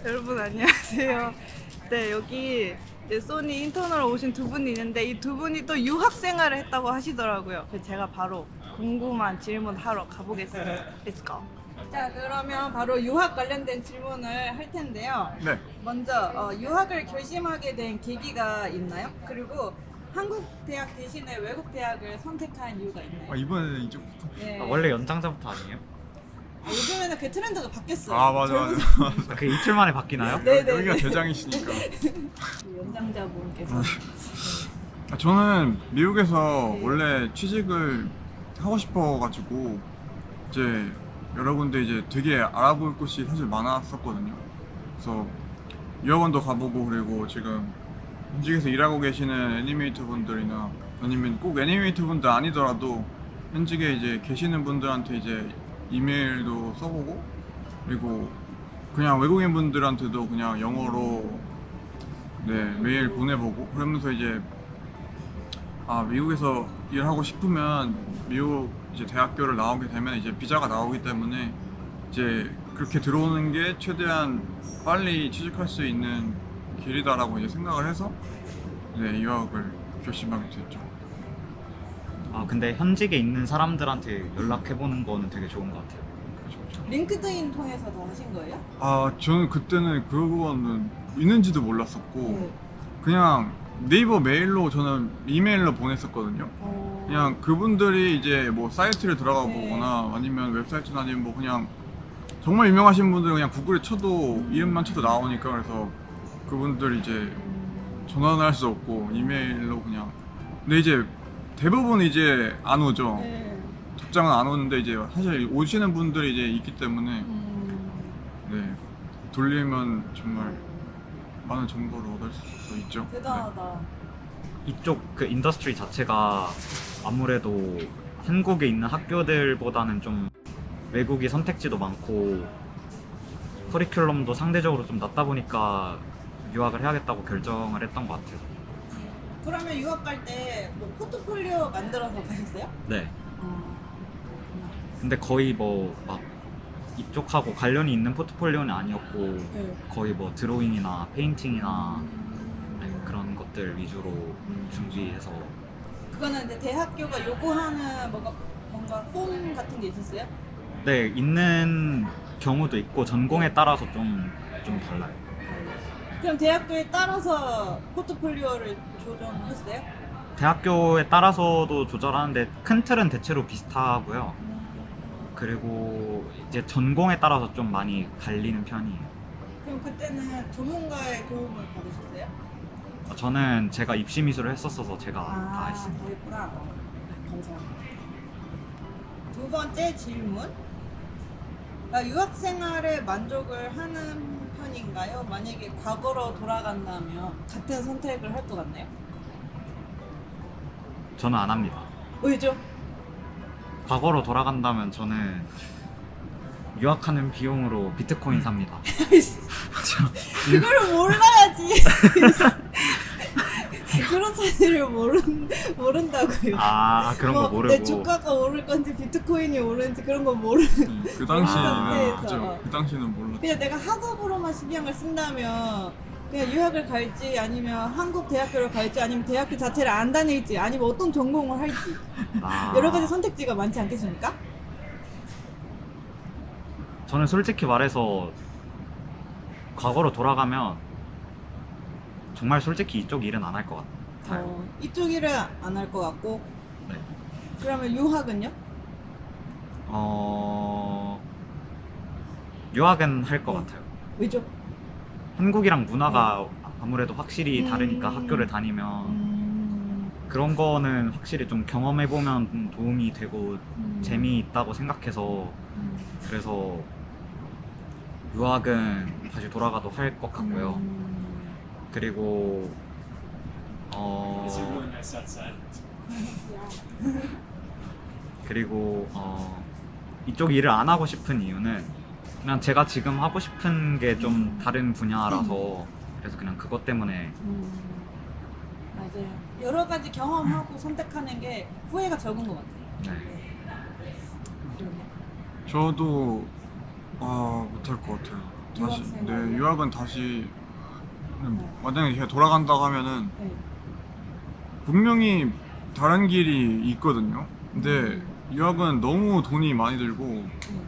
여러분 안녕하세요. 네, 여기 이제 소니 인턴으로 오신 두 분이 있는데 이 두 분이 또 유학 생활을 했다고 하시더라고요. 그래서 제가 바로 궁금한 질문 하러 가보겠습니다. Let's go. 자, 그러면 바로 유학 관련된 질문을 할 텐데요. 네. 먼저 유학을 결심하게 된 계기가 있나요? 그리고 한국 대학 대신에 외국 대학을 선택한 이유가 있나요? 이번에는 이쪽부터. 네. 원래 연장자부터 아니에요? 요즘에는 그 트렌드가 바뀌었어요. 맞아. 그 이틀 만에 바뀌나요? 네네. 여기가 대장이시니까. 연장자분께서 저는 미국에서 원래 취직을 하고 싶어가지고 이제 여러 군데 이제 되게 알아볼 곳이 사실 많았었거든요. 그래서 유학원도 가보고 그리고 지금 현직에서 일하고 계시는 애니메이터 분들이나 아니면 꼭 애니메이터 분들 아니더라도 현직에 이제 계시는 분들한테 이제 이메일도 써보고 그리고 그냥 외국인 분들한테도 그냥 영어로 메일 보내보고 그러면서 이제 미국에서 일하고 싶으면 미국 이제 대학교를 나오게 되면 이제 비자가 나오기 때문에 이제 그렇게 들어오는 게 최대한 빨리 취직할 수 있는 길이다라고 이제 생각을 해서 유학을 결심하게 됐죠. 근데 현직에 있는 사람들한테 연락해보는 거는 되게 좋은 것 같아요. 링크드인 통해서 다 하신 거예요? 저는 그때는 그거는 있는지도 몰랐었고 네. 그냥 네이버 메일로 저는 이메일로 보냈었거든요. 그냥 그분들이 이제 뭐 사이트를 들어가 네. 보거나 아니면 웹사이트나 아니면 뭐 그냥 정말 유명하신 분들은 그냥 구글에 쳐도 이름만 쳐도 나오니까 그래서 그분들 이제 전화는 할 수 없고 이메일로 그냥 근데 이제 대부분 이제 안 오죠. 네. 답장은 안 오는데 이제 사실 오시는 분들이 이제 있기 때문에 돌리면 정말 많은 정보를 얻을 수 있죠. 대단하다. 이쪽 그 인더스트리 자체가 아무래도 한국에 있는 학교들보다는 좀 외국이 선택지도 많고 커리큘럼도 상대적으로 좀 낮다 보니까 유학을 해야겠다고 결정을 했던 것 같아요. 그러면 유학 갈 때 뭐 포트폴리오 만들어서 가셨어요? 네. 근데 거의 뭐 막 이쪽하고 관련이 있는 포트폴리오는 아니었고 네. 거의 뭐 드로잉이나 페인팅이나 그런 것들 위주로 준비해서 그거는 이제 대학교가 요구하는 뭔가 폼 같은 게 있었어요? 네 있는 경우도 있고 전공에 따라서 좀 달라요. 그럼 대학교에 따라서 포트폴리오를 조정했어요? 대학교에 따라서도 조절하는데 큰 틀은 대체로 비슷하고요. 그리고 이제 전공에 따라서 좀 많이 갈리는 편이에요. 그럼 그때는 전문가의 도움을 받으셨어요? 저는 제가 입시 미술을 했었어서 제가 다 했습니다. 다 했구나. 감사합니다. 두 번째 질문. 유학 생활에 만족을 하는 편인가요? 만약에 과거로 돌아간다면 같은 선택을 할 것 같나요? 저는 안 합니다. 왜죠? 과거로 돌아간다면 저는 유학하는 비용으로 비트코인 삽니다. 그걸 몰라야지. 그런 사실을 모른다고요. 그런 거 모르고. 내 주가가 오를 건지 비트코인이 오르는지 그런 거 모르는. 그 당시에는 상태에서. 그죠. 그 당시에는 몰랐죠. 그냥 내가 학업으로만 신경을 쓴다면 그냥 유학을 갈지 아니면 한국 대학교를 갈지 아니면 대학교 자체를 안 다닐지 아니면 어떤 전공을 할지 여러 가지 선택지가 많지 않겠습니까? 저는 솔직히 말해서 과거로 돌아가면 정말 솔직히 이쪽 일은 안 할 것 같아요. 이쪽 일은 안 할 것 같고 네. 그러면 유학은요? 유학은 할 것 같아요. 왜죠? 한국이랑 문화가 아무래도 확실히 다르니까 학교를 다니면 그런 거는 확실히 좀 경험해보면 도움이 되고 재미있다고 생각해서 그래서 유학은 다시 돌아가도 할 것 같고요. 그리고 그리고 이쪽 일을 안 하고 싶은 이유는 그냥 제가 지금 하고 싶은 게 좀 다른 분야라서 그래서 그냥 그것 때문에 맞아요. 여러 가지 경험하고 선택하는 게 후회가 적은 것 같아요. 네. 저도 못할 것 같아요. 다시 유학생활이요? 네 유학은 다시 만약에 제가 돌아간다고 하면은 네. 분명히 다른 길이 있거든요. 근데 유학은 너무 돈이 많이 들고 네.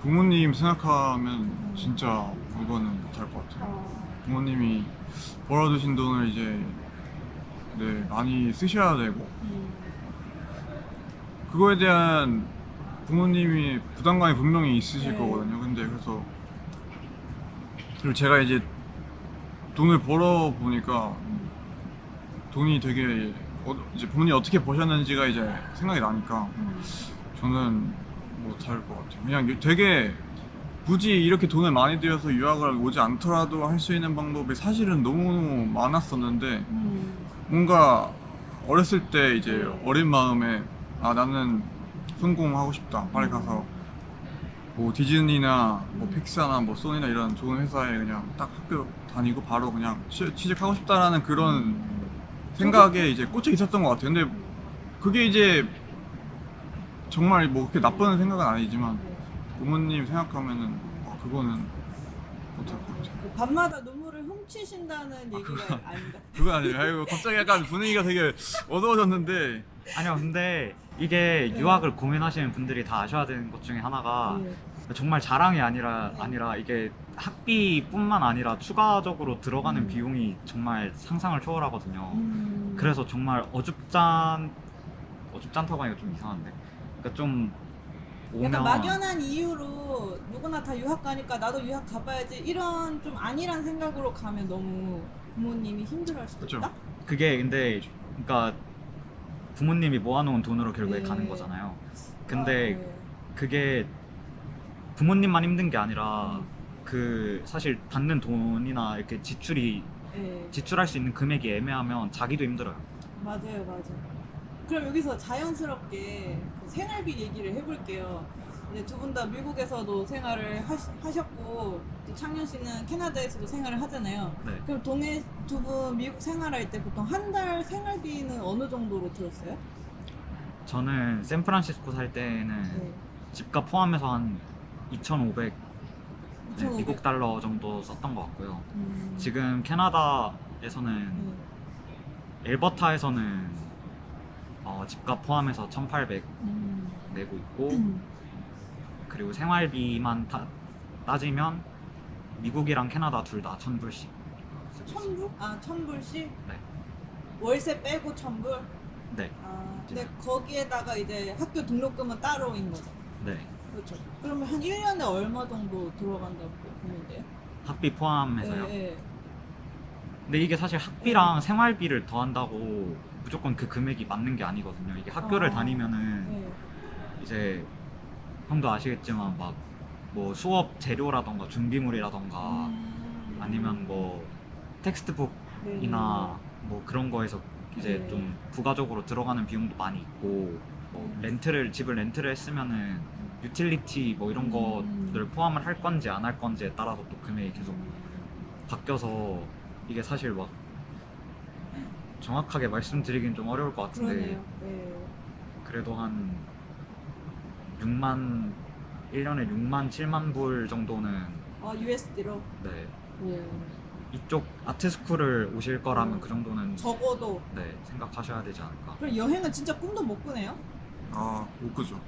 부모님 생각하면 진짜 이거는 못할 것 같아요. 부모님이 벌어두신 돈을 이제 네 많이 쓰셔야 되고 그거에 대한 부모님이 부담감이 분명히 있으실 네. 거거든요. 근데 그래서 그리고 제가 이제 돈을 벌어 보니까 돈이 되게 이제 부모님이 어떻게 버셨는지가 이제 생각이 나니까 저는 못할 것 같아요. 그냥 되게 굳이 이렇게 돈을 많이 들여서 유학을 오지 않더라도 할 수 있는 방법이 사실은 너무 많았었는데 뭔가 어렸을 때 이제 어린 마음에 아 나는 성공하고 싶다 빨리 가서 뭐 디즈니나 뭐 픽사나 뭐 소니나 이런 좋은 회사에 그냥 딱 학교 다니고 바로 그냥 취직하고 싶다라는 그런 생각에 이제 꽂혀 있었던 것 같아요. 근데 그게 이제 정말 뭐 그렇게 나쁜 생각은 아니지만 부모님 생각하면은 그거는 못할 것 같아요. 그 밤마다 눈물을 훔치신다는 얘기가 아닌가? 그건 아니에요. 아이고 갑자기 약간 분위기가 되게 어두워졌는데 아니요, 근데 이게 유학을 고민하시는 분들이 다 아셔야 되는 것 중에 하나가 네. 정말 자랑이 아니라 이게 학비뿐만 아니라 추가적으로 들어가는 비용이 정말 상상을 초월하거든요. 그래서 정말 어줍잖다고 하니까 좀 이상한데, 그러니까 좀 오면 약간 막연한 이유로 누구나 다 유학 가니까 나도 유학 가봐야지 이런 좀 아니란 생각으로 가면 너무 부모님이 힘들어할 수도 그쵸. 있다? 그게 근데 그러니까 부모님이 모아놓은 돈으로 결국에 네. 가는 거잖아요. 근데 네. 그게 부모님만 힘든 게 아니라 그 사실 받는 돈이나 이렇게 네. 지출할 수 있는 금액이 애매하면 자기도 힘들어요. 맞아요. 그럼 여기서 자연스럽게 그 생활비 얘기를 해볼게요. 이제 두 분 다 미국에서도 생활을 하셨고 또 창현 씨는 캐나다에서도 생활을 하잖아요. 네. 그럼 동해 두 분 미국 생활할 때 보통 한 달 생활비는 어느 정도로 들었어요? 저는 샌프란시스코 살 때는 네. 집값 포함해서 한 2,500 2,500. 미국 달러 정도 썼던 것 같고요. 음. 지금 캐나다에서는 네. 엘버타에서는 집값 포함해서 1,800 음. 내고 있고 그리고 생활비만 따지면 미국이랑 캐나다 둘 다 1,000불씩 쓰고 있어요. 1,000불? 아 1,000불씩? 네. 월세 빼고 1,000불? 네. 아 근데 거기에다가 이제 학교 등록금은 따로인 거죠? 네. 그렇죠. 그러면 한 1년에 얼마 정도 들어간다고 보면 돼요? 학비 포함해서요. 네. 근데 이게 사실 학비랑 생활비를 더한다고 무조건 그 금액이 맞는 게 아니거든요. 이게 학교를 아. 다니면은 네. 이제 형도 아시겠지만 막 뭐 수업 재료라던가 준비물이라던가 아니면 뭐 텍스트북이나 뭐 그런 거에서 이제 네. 좀 부가적으로 들어가는 비용도 많이 있고 뭐 집을 렌트를 했으면은 유틸리티 뭐 이런 것들 포함을 할 건지 안 할 건지에 따라서 또 금액이 계속 바뀌어서 이게 사실 막 정확하게 말씀드리긴 좀 어려울 것 같은데 그러네요. 네. 그래도 한 1년에 6만 7만 불 정도는 아 USD로? 네 네. 이쪽 아트스쿨을 오실 거라면 그 정도는 적어도. 네 생각하셔야 되지 않을까. 그럼 여행은 진짜 꿈도 못 꾸네요? 못 그죠.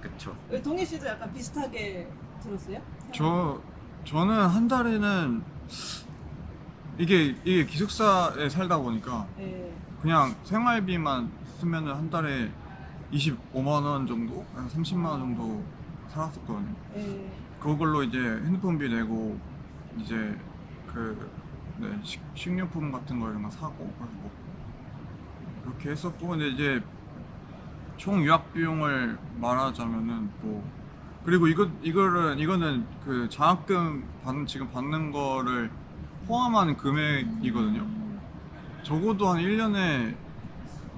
그쵸. 동희 씨도 약간 비슷하게 들었어요? 저는 한 달에는 이게 기숙사에 살다 보니까 네. 그냥 생활비만 쓰면은 한 달에 25만 원 정도, 한 30만 원 정도 살았었거든요. 네. 그걸로 이제 핸드폰비 내고 이제 식료품 같은 거 이런 거 사고 그래서 먹고 그렇게 했었고 근데 이제 총 유학 비용을 말하자면은 뭐 그리고 이거는 그 장학금 지금 받는 거를 포함한 금액이거든요. 적어도 한 1년에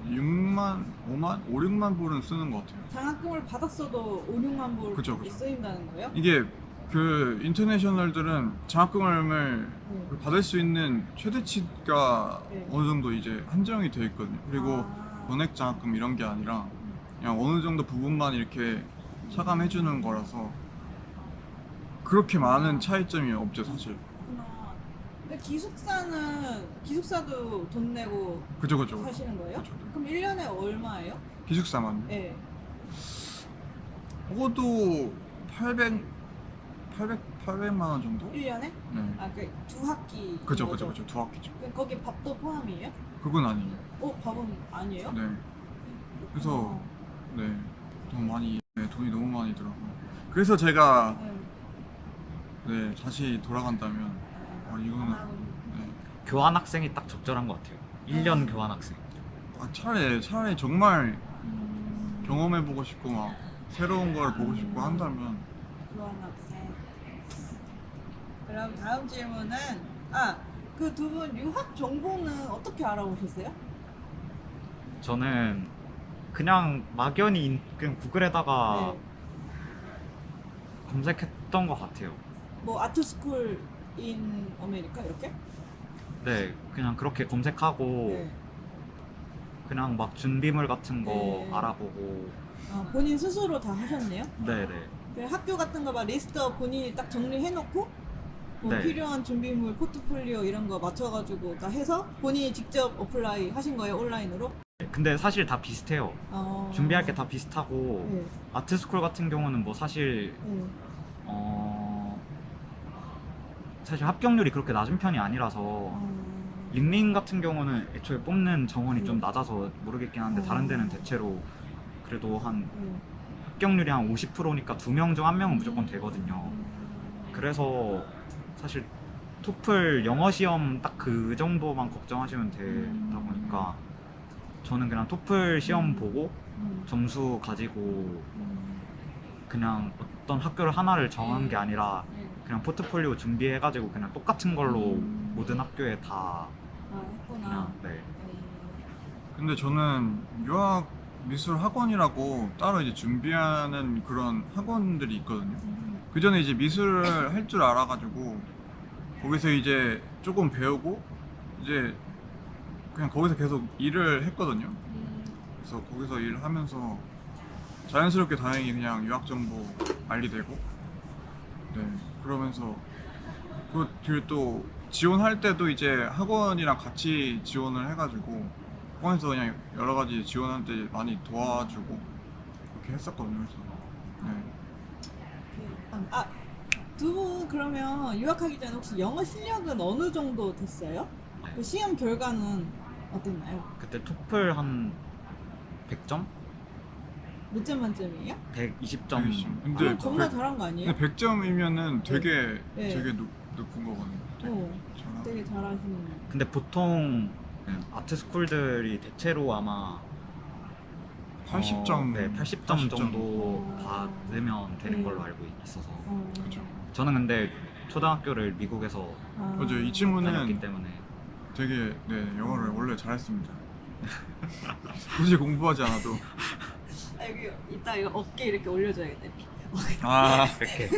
6만, 5만, 5, 6만 불은 쓰는 것 같아요. 장학금을 받았어도 5, 6만 불이 그쵸. 쓰인다는 거예요? 이게 그 인터내셔널들은 장학금을 네. 받을 수 있는 최대치가 네. 어느 정도 이제 한정이 되어 있거든요. 그리고 전액 장학금 이런 게 아니라 그냥 어느 정도 부분만 이렇게 차감해 주는 거라서 그렇게 많은 차이점이 없죠 사실. 그렇구나. 근데 기숙사도 돈 내고 그죠. 사시는 거예요? 그죠. 그럼 1년에 얼마예요? 기숙사만. 네. 그것도 800만 원 정도? 1년에? 네. 아, 그 두 학기. 그죠. 두 학기죠. 그럼 거기 밥도 포함이에요? 그건 아니에요. 밥은 아니에요? 네. 그래서 네 돈이 너무 많이 들어가요. 그래서 제가 네 다시 돌아간다면 이거는 네. 교환학생이 딱 적절한 것 같아요. 1년 교환학생. 차라리 정말 경험해보고 싶고 막 새로운 걸 보고 싶고 한다면 교환학생. 그럼 다음 질문은 그 두 분 유학 정보는 어떻게 알아보셨어요? 저는 그냥 막연히 그냥 구글에다가 네. 검색했던 것 같아요. 뭐 아트스쿨 인 아메리카 이렇게? 네, 그냥 그렇게 검색하고 네. 그냥 막 준비물 같은 거 네. 알아보고. 본인 스스로 다 하셨네요? 네네. 그 학교 같은 거 막 리스트 본인이 딱 정리해놓고 뭐 네. 필요한 준비물, 포트폴리오 이런 거 맞춰가지고 다 해서 본인이 직접 어플라이 하신 거예요? 온라인으로? 근데 사실 다 비슷해요. 준비할 게 다 비슷하고 네. 아트스쿨 같은 경우는 뭐 사실 네. 사실 합격률이 그렇게 낮은 편이 아니라서 링린 같은 경우는 애초에 뽑는 정원이 좀 낮아서 모르겠긴 한데 다른 데는 대체로 그래도 한 합격률이 한 50%니까 2명 중 1명은 무조건 되거든요. 그래서 사실 토플 영어 시험 딱 그 정도만 걱정하시면 되다 보니까 저는 그냥 토플 시험 보고 점수 가지고 그냥 어떤 학교를 하나를 정한 게 아니라 그냥 포트폴리오 준비해가지고 그냥 똑같은 걸로 모든 학교에 다 했구나. 그냥 네. 근데 저는 유학 미술 학원이라고 따로 이제 준비하는 그런 학원들이 있거든요. 그 전에 이제 미술을 할 줄 알아가지고 거기서 이제 조금 배우고 이제 그냥 거기서 계속 일을 했거든요. 그래서 거기서 일을 하면서 자연스럽게 다행히 그냥 유학 정보 알리되고 네 그러면서 그리고 또 지원할 때도 이제 학원이랑 같이 지원을 해가지고 학원에서 그냥 여러 가지 지원할 때 많이 도와주고 그렇게 했었거든요. 그래서 네. 두 분 그러면 유학하기 전에 혹시 영어 실력은 어느 정도 됐어요? 그 시험 결과는 어땠나요? 그때 토플 한 100점? 몇 점 만점이에요? 120점. 근데 겁나 잘한 거 아니에요? 근데 100점이면은 되게 네. 되게 높은 거거든요. 잘하고. 되게 잘하시는. 근데 보통 아트스쿨들이 대체로 아마 80점 네, 80점 정도 받으면 되는 걸로 알고 있어서. 그렇죠. 저는 근데 초등학교를 미국에서 맞아요. 이 다녔기 친구는 때문에 되게 영어를 원래 잘했습니다. 굳이 공부하지 않아도 여기 이따 이거 어깨 이렇게 올려줘야겠다. 이렇게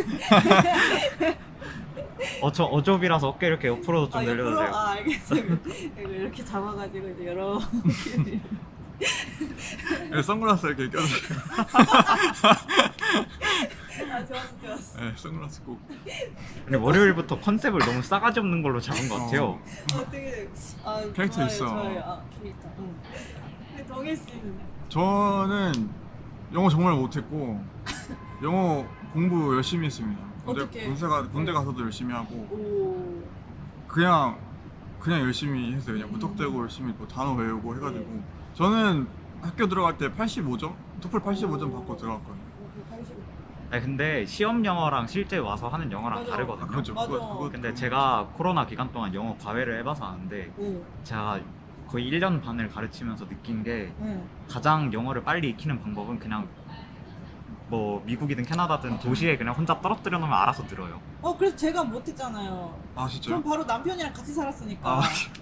어좁이라서 어깨 이렇게 옆으로 좀 늘려도 돼요. 알겠어요. 이거 이렇게 잡아가지고 이제 여러 선글라스 이렇게 껴주세요. 좋았어. 네, 선글라스 꼭. 근데 월요일부터 컨셉을 너무 싸가지 없는 걸로 잡은 것 같아요. 되게 캐릭터 좋아요, 있어. 좋아요. 캐릭터. 근데 동일 씨는 저는 영어 정말 못했고 영어 공부 열심히 했습니다. 어떻게? 군대 가서도 열심히 하고 오. 그냥 열심히 했어요. 그냥 무턱대고 열심히 뭐 단어 외우고 해가지고 저는 학교 들어갈 때 85점? 토플 85점 받고 들어갔거든요. 아니, 근데 시험 영어랑 실제 와서 하는 영어랑 맞아. 다르거든요. 그렇죠. 맞아. 근데 제가 코로나 기간 동안 영어 과외를 해봐서 아는데 제가 거의 1년 반을 가르치면서 느낀 게 가장 영어를 빨리 익히는 방법은 그냥 뭐 미국이든 캐나다든 도시에 그냥 혼자 떨어뜨려 놓으면 알아서 늘어요. 그래서 제가 못했잖아요. 진짜요? 전 바로 남편이랑 같이 살았으니까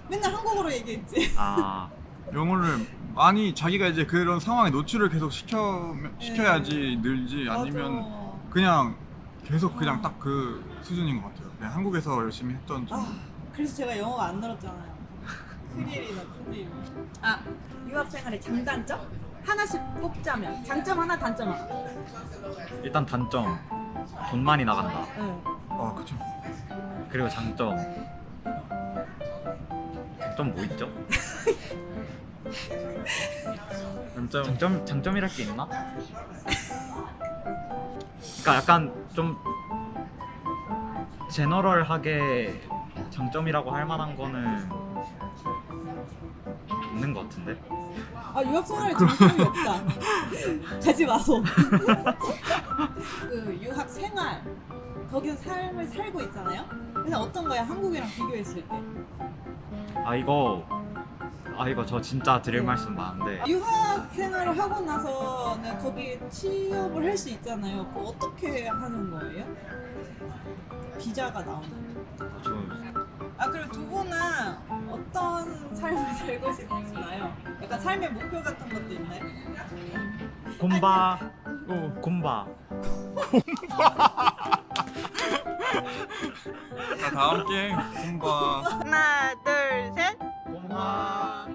맨날 한국어로 얘기했지. 영어를 많이 자기가 이제 그런 상황에 노출을 계속 시켜야지 늘지 아니면 그냥 계속 그냥 딱 그 수준인 것 같아요. 그냥 한국에서 열심히 했던 정도. 그래서 제가 영어가 안 늘었잖아요. 큰일이다, 큰일. 유학생활의 장단점? 하나씩 꼽자면 장점 하나, 단점 하나. 일단 단점 돈 많이 나간다. 응. 아 그쵸. 그리고 장점 뭐 있죠? 장점이랄 게 있나? 그러니까 약간 좀 제너럴하게 장점이라고 할 만한 거는 있는 것 같은데? 아 유학생활에 장점이 없다. 가지 마소. 그 유학생활 거기서 삶을 살고 있잖아요. 근데 어떤 거야 한국이랑 비교했을 때? 이거 저 진짜 드릴 말씀 많은데 유학생활을 하고 나서는 거기 취업을 할 수 있잖아요. 그거 어떻게 하는 거예요? 비자가 나오나요? 저 아 그리고 두 분은 어떤 삶을 살고 싶나요? 약간 삶의 목표 같은 것도 있나요? 곰바 자 다음 게임 콤바. 하나 둘 셋. 곰바